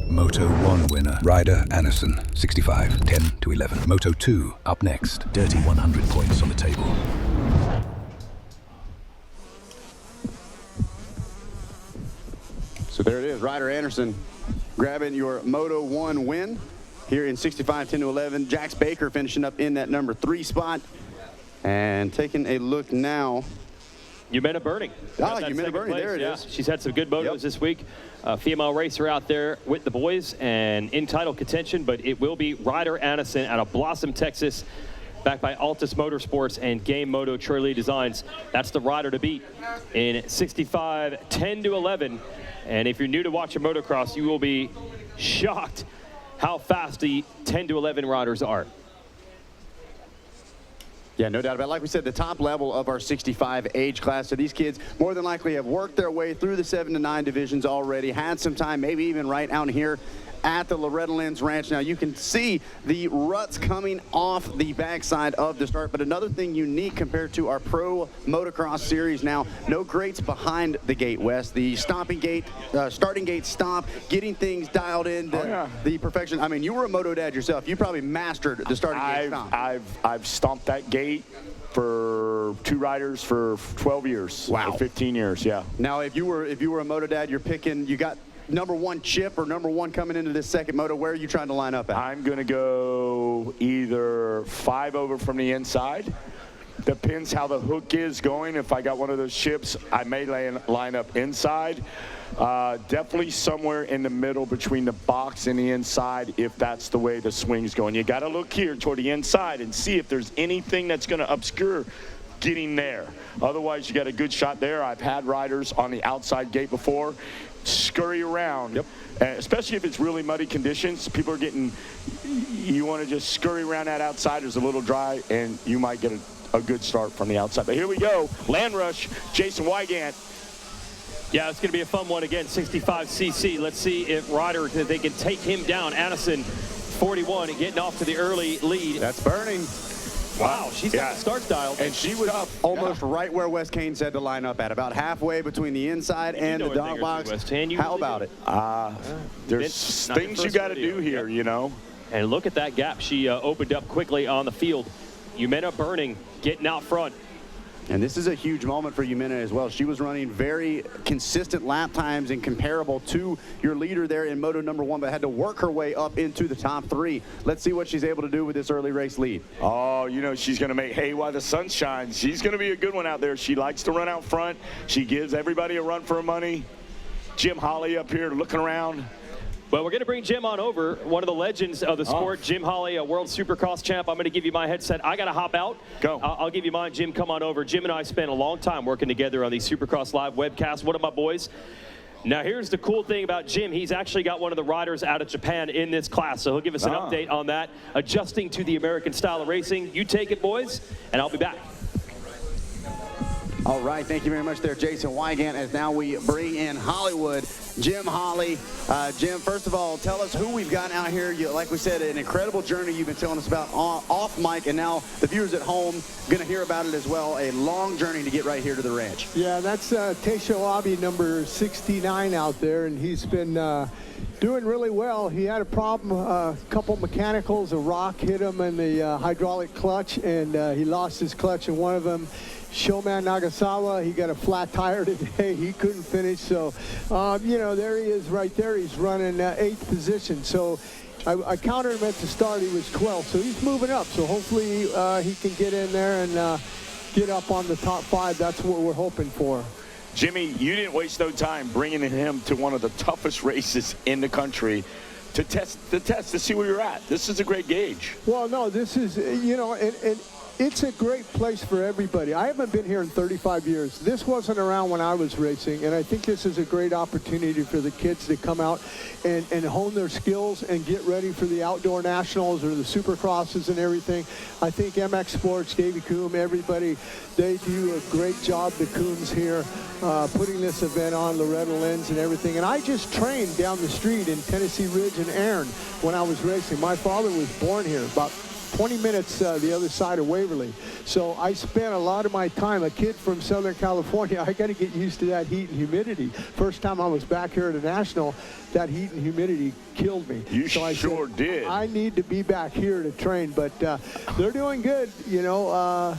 Moto 1 winner, Ryder Anderson, 65, 10-11. Moto 2 up next. Dirty 100 points on the table. So there it is, Ryder Anderson grabbing your Moto 1 win here in 65, 10-11. Jax Baker finishing up in that number 3 spot. And taking a look now. Yumena Burning. Yumena Burning, there it is. She's had some good motos this week. Female racer out there with the boys and in title contention, but it will be Ryder Anderson out of Blossom, Texas, backed by Altus Motorsports and Game Moto Troy Designs. That's the rider to beat in 65, 10-11. And if you're new to watching motocross, you will be shocked how fast the 10-11 riders are. Yeah, no doubt about it. Like we said, the top level of our 65 age class. So these kids more than likely have worked their way through the 7 to 9 divisions already, had some time, maybe even right out here at the Loretta Lynn's ranch. Now you can see the ruts coming off the backside of the start, but another thing unique compared to our pro motocross series now, no grates behind the gate, Wes. The stopping gate, starting gate stop, getting things dialed in, the perfection. I mean, you were a moto dad yourself. You probably mastered the starting gate stop. I've stomped that gate for 2 riders for 12 years. Wow. For 15 years, yeah. Now, if you were a moto dad, you're picking, you got number 1 chip or number 1 coming into this second moto. Where are you trying to line up at? I'm going to go either 5 over from the inside. Depends how the hook is going. If I got one of those chips, I may line up inside. Definitely somewhere in the middle between the box and the inside if that's the way the swing's going. You got to look here toward the inside and see if there's anything that's going to obscure getting there. Otherwise, you got a good shot there. I've had riders on the outside gate before scurry around, especially if it's really muddy conditions. People are getting, you want to just scurry around that outside. It's a little dry, and you might get a good start from the outside. But here we go, Land Rush, Jason Wygant. Yeah, it's going to be a fun one again, 65cc. Let's see if Ryder, they can take him down. Anderson, 41, and getting off to the early lead. That's Burning. Wow, she's got the start dialed. And she was almost right where Wes Kane said to line up at, about halfway between the inside and the dog box. How about it? There's things you got to do here, you know. And look at that gap. She opened up quickly on the field. Yumena Burning getting out front. And this is a huge moment for Yumena as well. She was running very consistent lap times and comparable to your leader there in Moto number 1, but had to work her way up into the top 3. Let's see what she's able to do with this early race lead. Oh, you know, she's going to make hay while the sun shines. She's going to be a good one out there. She likes to run out front. She gives everybody a run for her money. Jim Holly up here looking around. Well, we're going to bring Jim on over, one of the legends of the sport. Jim Holly, a world supercross champ. I'm going to give you my headset. I got to hop out. Go. I'll give you mine. Jim, come on over. Jim and I spent a long time working together on these Supercross Live webcasts. One of my boys. Now, here's the cool thing about Jim. He's actually got one of the riders out of Japan in this class, so he'll give us an update on that, adjusting to the American style of racing. You take it, boys, and I'll be back. All right, thank you very much there, Jason Wygant, as now we bring in Hollywood, Jim Holly. Jim, first of all, tell us who we've got out here. Like we said, an incredible journey you've been telling us about off mic, and now the viewers at home going to hear about it as well. A long journey to get right here to the ranch. Yeah, that's Taisho Abe, number 69 out there, and he's been doing really well. He had a problem, a couple mechanicals, a rock hit him in the hydraulic clutch, and he lost his clutch in one of them. Showman Nagasawa, he got a flat tire today. He couldn't finish. So, you know, there he is right there. He's running 8th position. So I counted him at the start. He was 12th. So he's moving up. So hopefully he can get in there and get up on the top 5. That's what we're hoping for. Jimmy, you didn't waste no time bringing him to one of the toughest races in the country to test to see where you're at. This is a great gauge. Well, no, this is, you know, and it's a great place for everybody. I haven't been here in 35 years. This wasn't around when I was racing, and I think this is a great opportunity for the kids to come out and hone their skills and get ready for the outdoor nationals or the supercrosses and everything. I think MX Sports, Davey Coombe, everybody, they do a great job, the Coombs here, putting this event on, Loretta Lynn's and everything. And I just trained down the street in Tennessee Ridge and Erin when I was racing. My father was born here about 20 minutes the other side of Waverly. So I spent a lot of my time, a kid from Southern California, I got to get used to that heat and humidity. First time I was back here at a national, that heat and humidity killed me. So I sure did. I need to be back here to train, but they're doing good, you know.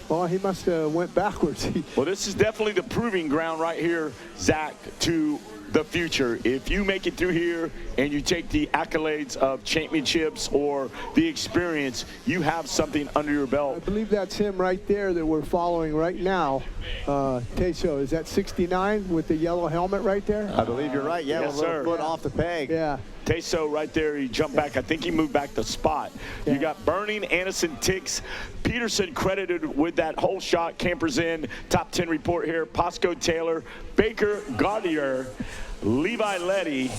Well, he must have went backwards. Well, this is definitely the proving ground right here, Zach, to the future. If you make it through here and you take the accolades of championships or the experience, you have something under your belt. I believe that's him right there that we're following right now. Teso, is that 69 with the yellow helmet right there? I believe you're right. Yeah, Yes, a little sir. foot off the peg. Yeah. Teso right there, he jumped back. I think he moved back the spot. Yeah. You got Burning, Anderson, Tix, Peterson credited with that whole shot. Campers in, top 10 report here. Posco Taylor, Baker, Gaudier, Levi Letty,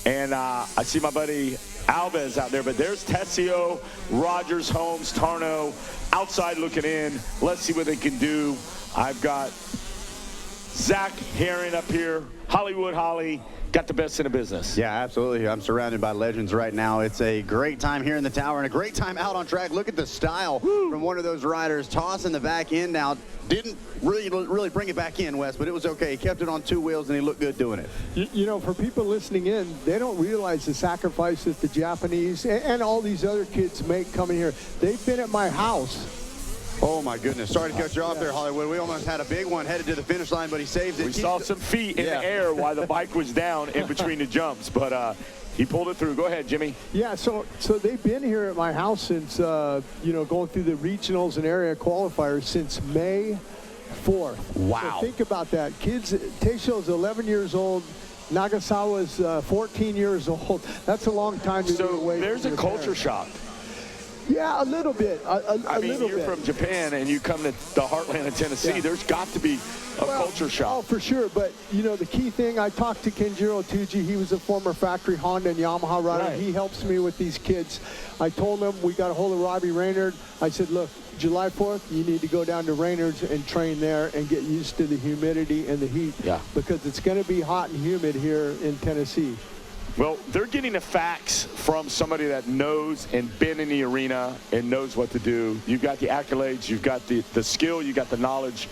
and I see my buddy Alves out there, but there's Tessio, Rogers, Holmes, Tarno, outside looking in. Let's see what they can do. I've got Zach Herring up here, Hollywood Holly. Got the best in the business. Yeah, absolutely. I'm surrounded by legends right now. It's a great time here in the tower and a great time out on track. Look at the style from one of those riders tossing the back end out. Didn't really bring it back in, Wes, but it was okay. He kept it on two wheels and he looked good doing it. You know, for people listening in, they don't realize the sacrifice that the Japanese and all these other kids make coming here. They've been at my house. Oh, my goodness. Sorry to cut you off there, Hollywood. We almost had a big one headed to the finish line, but he saves it. We saw some feet in the air while the bike was down in between the jumps, but he pulled it through. Go ahead, Jimmy. Yeah, so they've been here at my house since, you know, going through the regionals and area qualifiers since May 4th. Wow. So think about that. Kids, Teisho's 11 years old. Nagasawa's 14 years old. That's a long time to be away. So there's a culture shock. Yeah, a little bit. I mean, you're from Japan and you come to the heartland of Tennessee. Yeah. There's got to be a culture shock. Oh, for sure. But, you know, the key thing, I talked to Kenjiro Tuji. He was a former factory Honda and Yamaha rider. Right. He helps me with these kids. I told him we got a hold of Robbie Raynard. I said, look, July 4th, you need to go down to Raynard's and train there and get used to the humidity and the heat. Yeah. Because it's going to be hot and humid here in Tennessee. Well, they're getting the facts from somebody that knows and been in the arena and knows what to do. You've got the accolades, you've got the skill, you've got the knowledge.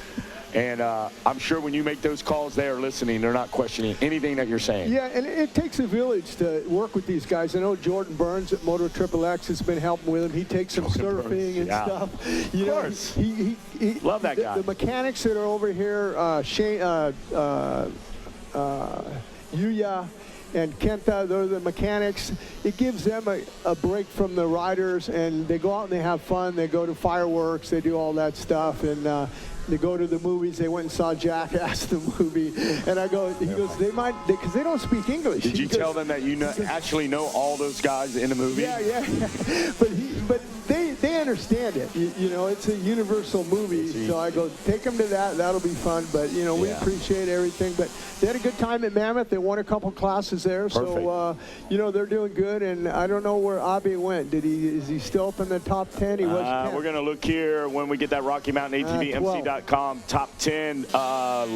And I'm sure when you make those calls, they are listening. They're not questioning anything that you're saying. Yeah, and it takes a village to work with these guys. I know Jordan Burns at Moto XXX has been helping with him. He takes some surfing and stuff. You know, he love that guy. The mechanics that are over here, Shane, Yuya and Kenta, they're the mechanics. It gives them a break from the riders, and they go out and they have fun. They go to fireworks. They do all that stuff, and they go to the movies. They went and saw Jackass, the movie. And he goes, they might, because they don't speak English. Did you tell them that you actually know all those guys in the movie? Yeah. But they understand it. You know, it's a universal movie. So I go, take them to that. That'll be fun. But, you know, we appreciate everything. But they had a good time at Mammoth. They won a couple classes there. Perfect. So, you know, they're doing good. And I don't know where Abe went. Is he still up in the top 10? He was 10. We're going to look here when we get that Rocky Mountain ATVMC.com top 10.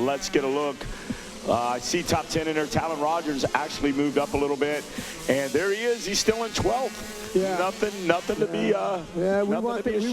Let's get a look. I see top 10 in there. Talon Rogers actually moved up a little bit. And there he is. He's still in 12th. Yeah. Nothing to be we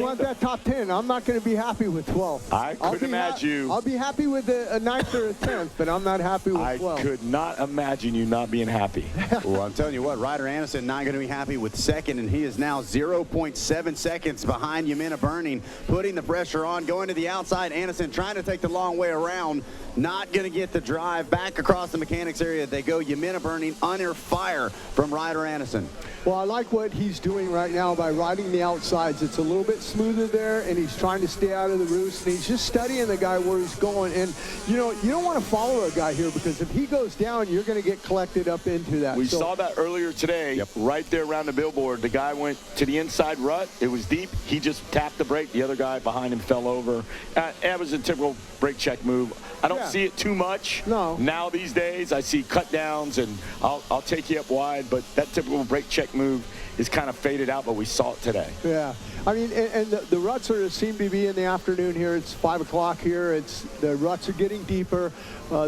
want that top 10. I'm not going to be happy with 12. I couldn't imagine you. I'll be happy with a 9th or a 10th, but I'm not happy with 12. I could not imagine you not being happy. Well, I'm telling you what, Ryder Anderson not going to be happy with second, and he is now 0.7 seconds behind Yamina Burning, putting the pressure on, going to the outside. Anderson trying to take the long way around, not going to get the drive back across the mechanics area. They go Yamina Burning under fire from Ryder Anderson. Well, I like what he's doing right now by riding the outsides. It's a little bit smoother there, and he's trying to stay out of the roost, and he's just studying the guy where he's going. And, you know, you don't want to follow a guy here because if he goes down, you're going to get collected up into that. We saw that earlier today, right there around the billboard. The guy went to the inside rut. It was deep. He just tapped the brake. The other guy behind him fell over. That was a typical brake check move. I don't see it too much. No. Now these days, I see cut downs, and I'll take you up wide, but that typical brake check move is kind of faded out, but we saw it today. Yeah. I mean, and the ruts seem to be in the afternoon here. It's 5 o'clock here. The ruts are getting deeper.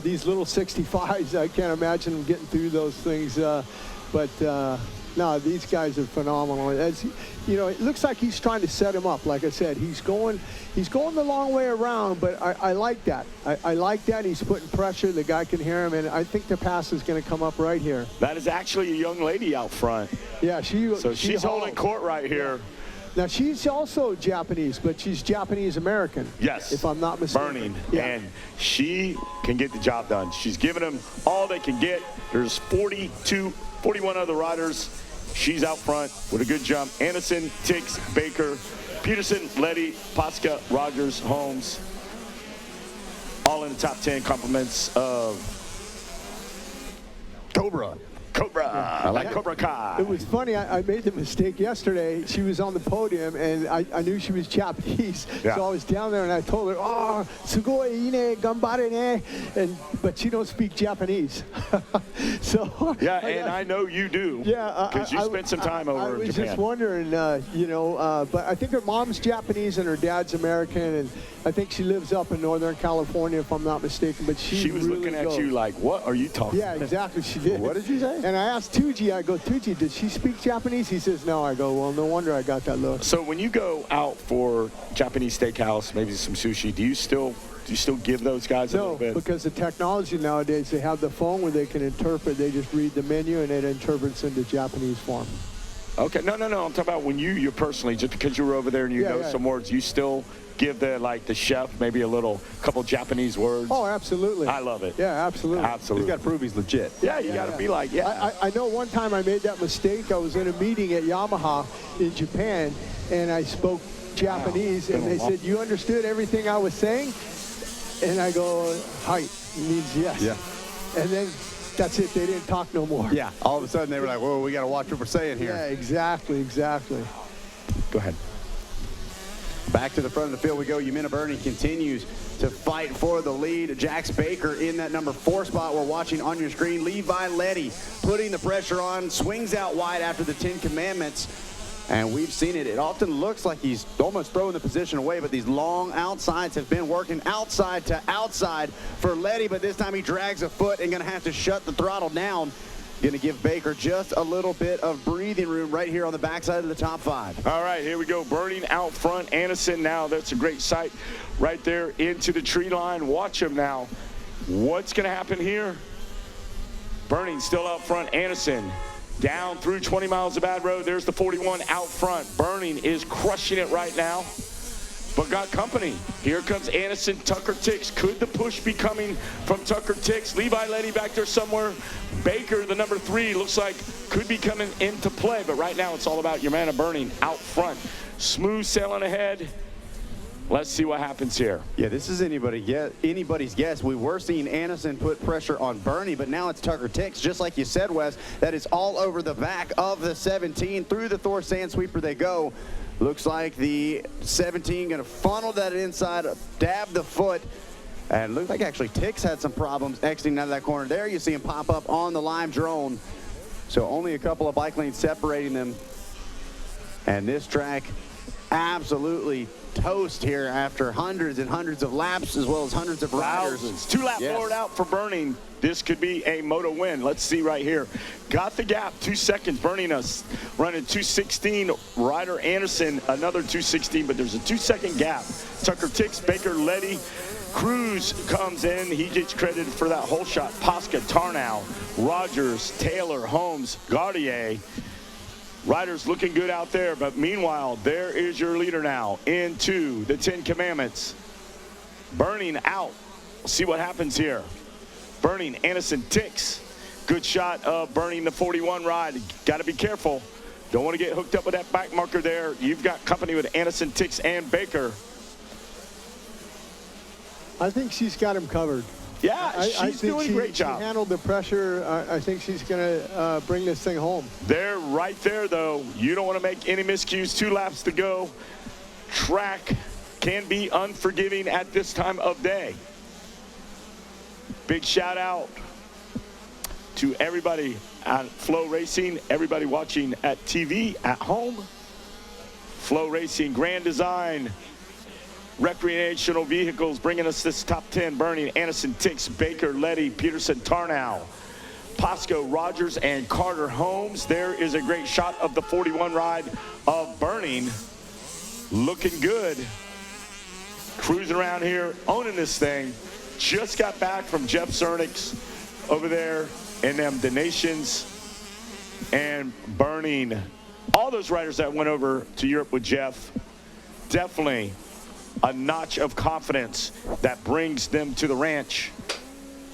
These little 65s, I can't imagine them getting through those things. But No, these guys are phenomenal. As you know, it looks like he's trying to set him up. Like I said, he's going the long way around, but I like that. I like that. He's putting pressure. The guy can hear him, and I think the pass is going to come up right here. That is actually a young lady out front. Yeah, she's holding court right here. Now, she's also Japanese, but she's Japanese-American. Yes. If I'm not mistaken. Burning. Yeah. And she can get the job done. She's giving them all they can get. There's 41 other riders. She's out front with a good jump. Anderson, Tiggs, Baker, Peterson, Letty, Posca, Rogers, Holmes. All in the top 10. Compliments of Cobra. I like Cobra Kai. It was funny. I made the mistake yesterday. She was on the podium, and I knew she was Japanese. Yeah. So I was down there, and I told her, "Oh, sugoi ine, gambare ne," but she don't speak Japanese. So Yeah, and I know you do. Yeah, because you spent some time over in Japan. I was just wondering, but I think her mom's Japanese and her dad's American, and I think she lives up in Northern California, if I'm not mistaken. But she was really looking at you like, "What are you talking?" Yeah, exactly. She did. What did you say? And I asked Tuji, I go, "Tuji, did she speak Japanese?" He says, "No." I go, "Well, no wonder I got that look." So when you go out for Japanese steakhouse, maybe some sushi, do you still give those guys a little bit? No, because the technology nowadays, they have the phone where they can interpret. They just read the menu and it interprets into Japanese form. Okay, no. I'm talking about when you personally, just because you were over there and you know some words, you still give the chef maybe a couple Japanese words. Oh, absolutely. I love it. Yeah, absolutely. Absolutely. He's got to prove he's legit. Yeah, you got to be like, yeah. I know one time I made that mistake. I was in a meeting at Yamaha in Japan, and I spoke Japanese, and they said, "You understood everything I was saying?" And I go, "Hi," means yes. Yeah. And then that's it. They didn't talk no more. Yeah. All of a sudden, they were like, "Whoa, we got to watch what we're saying here." Yeah, exactly. Go ahead. Back to the front of the field we go. Yamina Burney continues to fight for the lead. Jax Baker in that number 4 spot we're watching on your screen. Levi Letty putting the pressure on, swings out wide after the 10 Commandments. And we've seen it. It often looks like he's almost throwing the position away, but these long outsides have been working outside to outside for Letty, but this time he drags a foot and going to have to shut the throttle down. Going to give Baker just a little bit of breathing room right here on the backside of the top 5. All right, here we go. Burning out front. Anderson now. That's a great sight right there into the tree line. Watch him now. What's going to happen here? Burning still out front. Anderson down through 20 miles of bad road. There's the 41 out front. Burning is crushing it right now, but got company. Here comes Anderson, Tucker Tiggs. Could the push be coming from Tucker Tiggs? Levi Letty back there somewhere. Baker, the number 3, looks like could be coming into play, but right now it's all about Yamina Burning out front. Smooth sailing ahead. Let's see what happens here. Yeah, this is anybody's guess. We were seeing Anderson put pressure on Burney, but now it's Tucker Tiggs, just like you said, Wes. That is all over the back of the 17. Through the Thor Sand Sweeper they go. Looks like the 17 going to funnel that inside, dab the foot. And looks like actually Tiggs had some problems exiting out of that corner. There you see him pop up on the Lime drone. So only a couple of bike lanes separating them. And this track absolutely toast here after hundreds and hundreds of laps, as well as hundreds of riders. Thousands. 2-lap forward out for Burning. This could be a Moto win. Let's see right here. Got the gap, 2 seconds. Burning us running 2:16. Ryder Anderson, another 2:16, but there's a 2-second gap. Tucker Tiggs, Baker, Letty. Cruz comes in. He gets credited for that whole shot. Posca, Tarnow, Rogers, Taylor, Holmes, Gardier. Riders looking good out there, but meanwhile, there is your leader now into the 10 Commandments. Burning out. We'll see what happens here. Burning, Anderson, Tiggs. Good shot of Burning the 41 ride. Got to be careful. Don't want to get hooked up with that back marker there. You've got company with Anderson, Tiggs, and Baker. I think she's got him covered. Yeah, she's doing a great job. She handled the pressure. I think she's going to bring this thing home. They're right there, though. You don't want to make any miscues. 2 laps to go. Track can be unforgiving at this time of day. Big shout out to everybody at Flow Racing, everybody watching at TV at home. Flow Racing, Grand Design, recreational vehicles bringing us this top 10. Burning, Anderson, Tiggs, Baker, Letty, Peterson, Tarnow. Pasco, Rogers, and Carter Holmes. There is a great shot of the 41 ride of Burning. Looking good. Cruising around here, owning this thing. Just got back from Jeff Cernick's over there in them Donations. And Burning. All those riders that went over to Europe with Jeff, definitely a notch of confidence that brings them to the ranch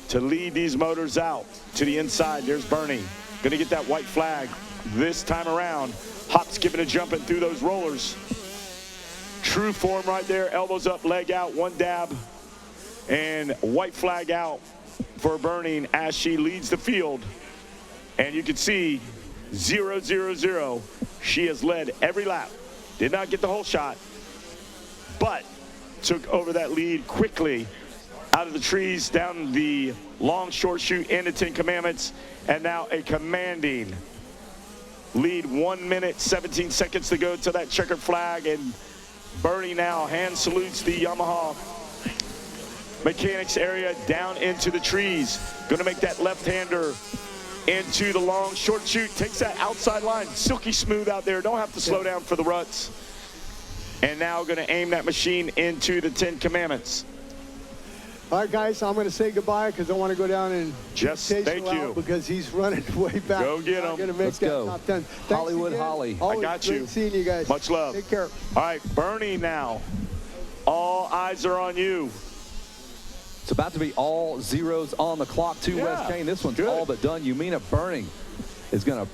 to lead these motors out to the inside. There's Burning. Gonna get that white flag this time around. Hop, skipping, and jumping through those rollers. True form right there, elbows up, leg out, one dab, and white flag out for Burning as she leads the field. And you can see 0-0-0. She has led every lap. Did not get the whole shot, but took over that lead quickly out of the trees, down the long short chute into 10 Commandments, and now a commanding lead. 1 minute, 17 seconds to go to that checkered flag, and Burning now hand salutes the Yamaha mechanics area down into the trees. Going to make that left-hander into the long short chute. Takes that outside line. Silky smooth out there. Don't have to slow down for the ruts. And now going to aim that machine into the 10 Commandments. All right, guys, I'm going to say goodbye because I want to go down and Just chase thank him you out because he's running way back. Go get him. Gonna make Let's that go. Top 10. Thanks Hollywood again. Holly. Always I got great you. seeing you guys. Much love. Take care. All right, Burning now. All eyes are on you. It's about to be all zeros on the clock, too, Yeah, Wes Kane. This one's good. all but done. Yumina Burning is going to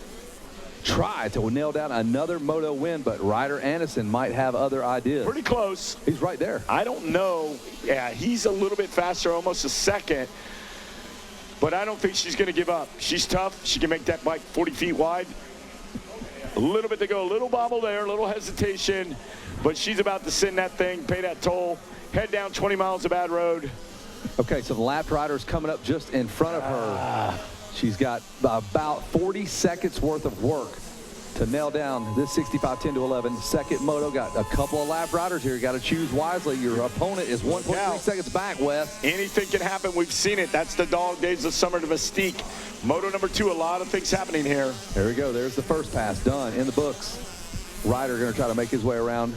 try to nail down another moto win, but Ryder Anderson might have other ideas. Pretty close. He's right there. I don't know. Yeah, he's a little bit faster, almost a second. But I don't think she's going to give up. She's tough. She can make that bike 40 feet wide. A little bit to go. A little bobble there, a little hesitation. But she's about to send that thing, pay that toll, head down 20 miles of bad road. Okay, so the lap rider's coming up just in front of her. She's got about 40 seconds worth of work to nail down this 65 10-11. Second moto, got a couple of lap riders here. You got to choose wisely. Your opponent is 1.3 seconds back, Wes. Anything can happen. We've seen it. That's the dog days of summer to Mystique. Moto number 2, a lot of things happening here. There we go. There's the first pass done in the books. Ryder going to try to make his way around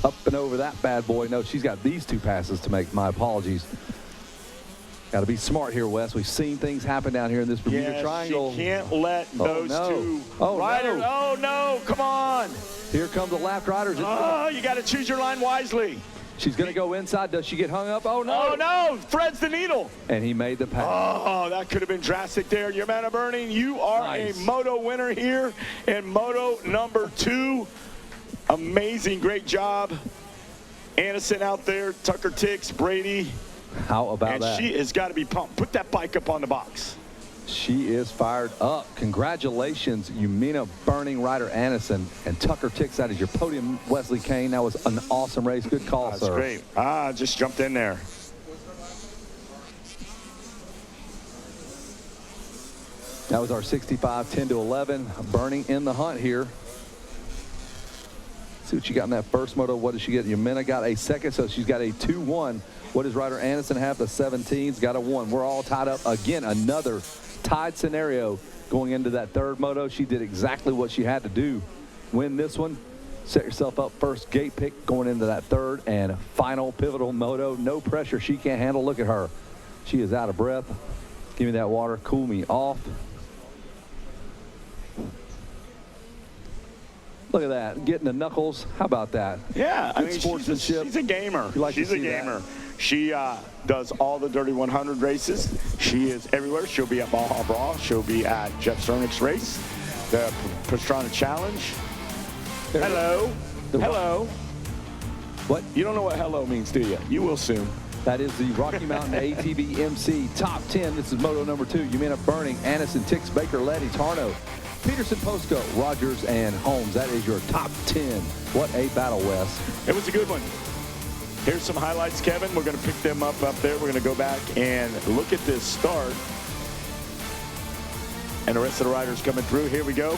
up and over that bad boy. No, she's got these two passes to make. My apologies. Got to be smart here, Wes. We've seen things happen down here in this Bermuda Triangle. She can't let those two riders. No. Oh, no. Come on. Here come the lap riders. Oh, you got to choose your line wisely. She's going to go inside. Does she get hung up? Oh, no. Oh, no. Threads the needle. And he made the pass. Oh, that could have been drastic there. Your man of Burning, you are Nice. a moto winner here in moto number 2. Amazing. Great job. Anderson out there, Tucker Tix, Brady. How about that? And she has got to be pumped. Put that bike up on the box. She is fired up. Congratulations, Yumina Burning, Ryder Anderson, and Tucker Tix. That is your podium, Wesley Kane. That was an awesome race. Good call, That's sir. great. Just jumped in there. That was our 65 10-11. Burning in the hunt here. See what she got in that first moto. What did she get? Yumina got a second, so she's got a 2-1. What does Ryder Anderson have? The 17's got a 1. We're all tied up again. Another tied scenario going into that third moto. She did exactly what she had to do. Win this one. Set yourself up first gate pick going into that third and final pivotal moto. No pressure. She can't handle. Look at her. She is out of breath. Give me that water. Cool me off. Look at that. Getting the knuckles. How about that? Yeah, I Good mean, sportsmanship. she's a gamer. You like to She's a see that. gamer. She does all the Dirty 100 races. She is everywhere. She'll be at Baja Bra. She'll be at Jeff Cernick's race, the Pastrana Challenge. Hello. Hello. What? You don't know what hello means, do you? You will soon. That is the Rocky Mountain ATV MC Top 10. This is moto number 2. Yumina Burning, Anderson, Tix, Baker, Letty, Tarno, Peterson, Posco, Rogers, and Holmes. That is your top 10. What a battle, Wes. It was a good one. Here's some highlights, Kevin. We're going to pick them up there. We're going to go back and look at this start. And the rest of the riders coming through. Here we go.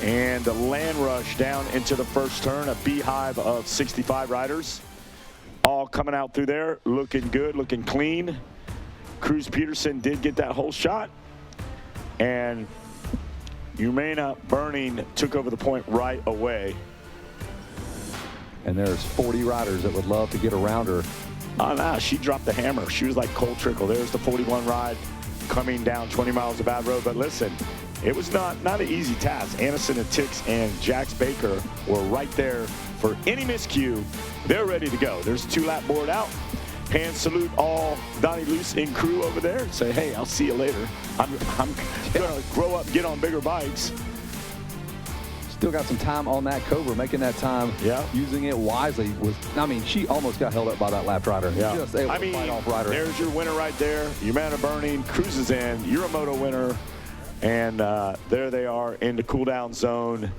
And the land rush down into the first turn. A beehive of 65 riders. All coming out through there. Looking good, looking clean. Cruz Peterson did get that whole shot, and Humana Burning took over the point right away. And there's 40 riders that would love to get around her. Oh, no, she dropped the hammer. She was like Cole Trickle. There's the 41 ride coming down 20 miles of bad road. But listen, it was not an easy task. Anderson and Tix and Jax Baker were right there for any miscue. They're ready to go. There's a 2-lap board out. Hand salute all Donnie Luce and crew over there and say, hey, I'll see you later. I'm going to grow up and get on bigger bikes. Still got some time on that Cobra, making that time, using it wisely. I mean, she almost got held up by that lap rider. Yeah. Just able to fight off rider. There's your winner right there. Humana Burning cruises in. You're a Moto winner. And there they are in the cool down zone.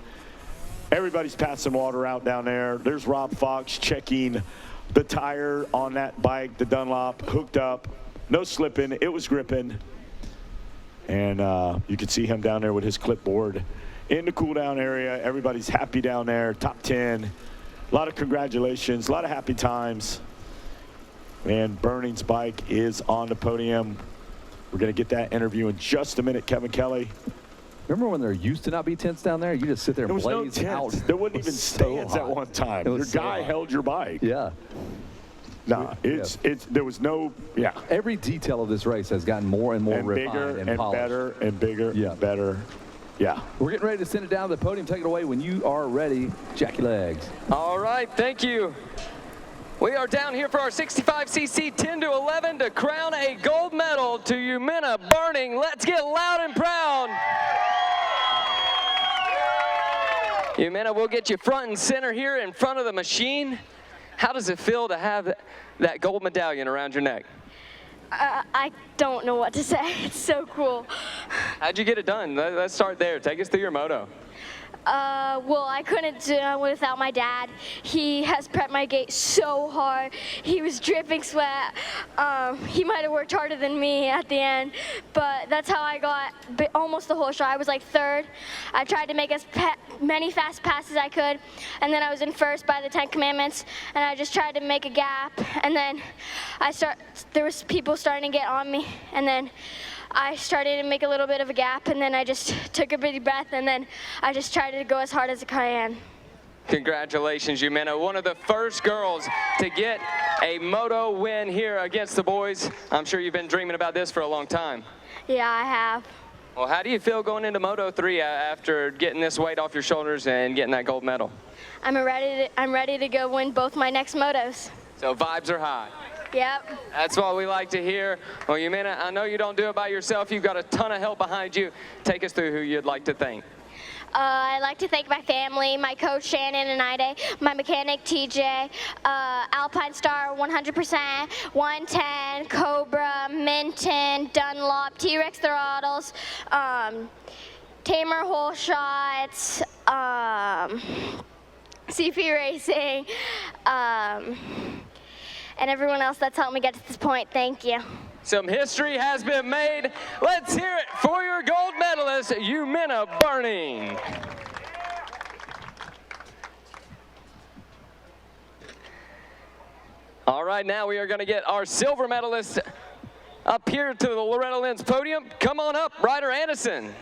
Everybody's passing water out down there. There's Rob Fox checking the tire on that bike, the Dunlop, hooked up. No slipping. It was gripping. And you can see him down there with his clipboard in the cool down area. Everybody's happy down there. Top 10. A lot of congratulations. A lot of happy times. And Burning's bike is on the podium. We're going to get that interview in just a minute, Kevin Kelly. Remember when there used to not be tents down there? You just sit there and blaze out. There wasn't even stands at one time. Your guy held your bike. Yeah. Nah, there was no, Every detail of this race has gotten more and more refined bigger and and polished. better and bigger and better. Yeah. We're getting ready to send it down to the podium. Take it away when you are ready, Jackie Legs. All right, thank you. We are down here for our 65cc 10 to 11 to crown a gold medal to Humana Burning. Let's get loud and proud. Humana, we'll get you front and center here in front of the machine. How does it feel to have that gold medallion around your neck? I don't know what to say. It's so cool. How'd you get it done? Let's start there. Take us through your moto. Well, I couldn't do it without my dad. He has prepped my gate so hard. He was dripping sweat. He might have worked harder than me at the end, but that's how I got almost the whole shot. I was like third. I tried to make as many fast passes as I could, and then I was in first by the 10 Commandments, and I just tried to make a gap, and then there was people starting to get on me, and then I started to make a little bit of a gap, and then I just took a big breath, and then I just tried to go as hard as I can. Congratulations, Humana. One of the first girls to get a moto win here against the boys. I'm sure you've been dreaming about this for a long time. Yeah, I have. Well, how do you feel going into Moto 3 after getting this weight off your shoulders and getting that gold medal? I'm ready to go win both my next motos. So vibes are high. Yep. That's what we like to hear. Well, Humana, I know you don't do it by yourself. You've got a ton of help behind you. Take us through who you'd like to thank. I'd like to thank my family, my coach Shannon and Ide, my mechanic TJ, Alpine Star 100%, 110, Cobra, Minton, Dunlop, T-Rex throttles, Tamer Hole Shots, CP Racing, and everyone else that's helped me get to this point. Thank you. Some history has been made. Let's hear it for your gold medalist, Humana Burning. All right, now we are going to get our silver medalist up here to the Loretta Lynn's podium. Come on up, Ryder Anderson.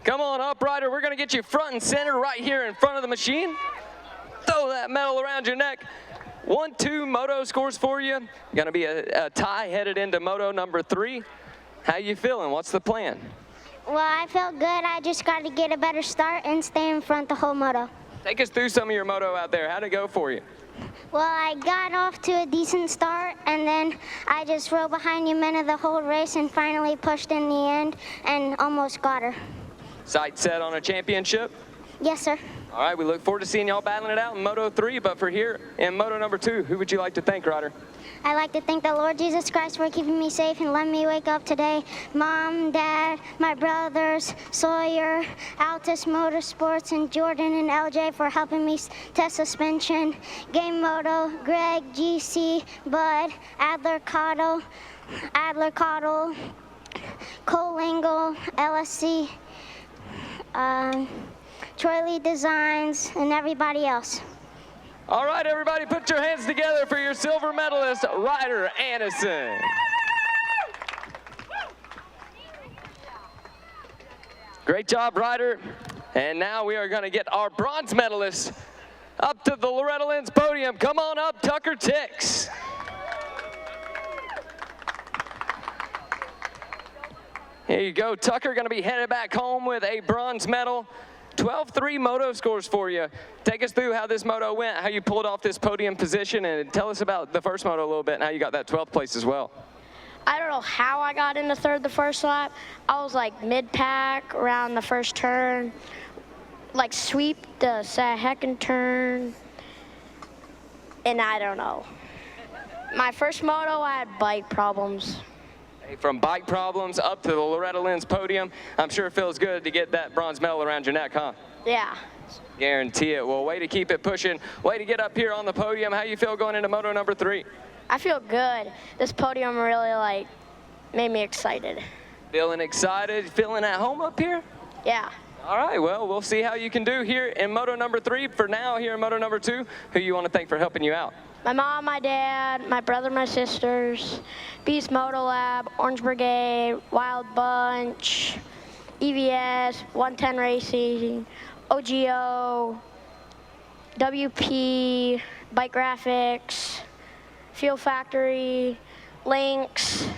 Come on up, Ryder. We're going to get you front and center right here in front of the machine. Throw that medal around your neck. 1-2 Moto scores for you. Going to be a tie headed into Moto number 3. How you feeling? What's the plan? Well, I felt good. I just got to get a better start and stay in front the whole moto. Take us through some of your Moto out there. How'd it go for you? Well, I got off to a decent start, and then I just rode behind Humana the whole race and finally pushed in the end and almost got her. Sight set on a championship? Yes, sir. All right, we look forward to seeing y'all battling it out in Moto 3, but for here in Moto number 2, who would you like to thank, Ryder? I'd like to thank the Lord Jesus Christ for keeping me safe and letting me wake up today. Mom, Dad, my brothers, Sawyer, Altus Motorsports, and Jordan and LJ for helping me test suspension. Game Moto, Greg, GC, Bud, Adler Cottle, Cole Lingle, LSC, Troy Lee Designs, and everybody else. All right, everybody, put your hands together for your silver medalist, Ryder Anderson. Great job, Ryder. And now we are going to get our bronze medalist up to the Loretta Lynn's podium. Come on up, Tucker Tix. Here you go, Tucker, going to be headed back home with a bronze medal. 12-3 moto scores for you. Take us through how this moto went, how you pulled off this podium position, and tell us about the first moto a little bit and how you got that 12th place as well. I don't know how I got into third the first lap. I was like mid-pack around the first turn, like sweep the second turn, and I don't know. My first moto, I had bike problems. From bike problems up to the Loretta Lynn's podium, I'm sure it feels good to get that bronze medal around your neck, huh? Yeah. Guarantee it. Well, way to keep it pushing. Way to get up here on the podium. How you feel going into moto number 3? I feel good. This podium really made me excited. Feeling excited? Feeling at home up here? Yeah. All right, well, we'll see how you can do here in moto number 3. For now, here in moto number 2, who you want to thank for helping you out? My mom, my dad, my brother, my sisters, Beast Moto Lab, Orange Brigade, Wild Bunch, EVS, 110 Racing, OGO, WP, Bike Graphics, Fuel Factory, Lynx,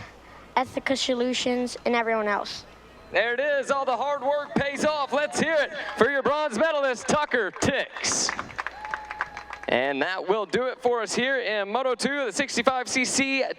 Ethica Solutions, and everyone else. There it is. All the hard work pays off. Let's hear it for your bronze medalist, Tucker Tix. And that will do it for us here in Moto 2, the 65cc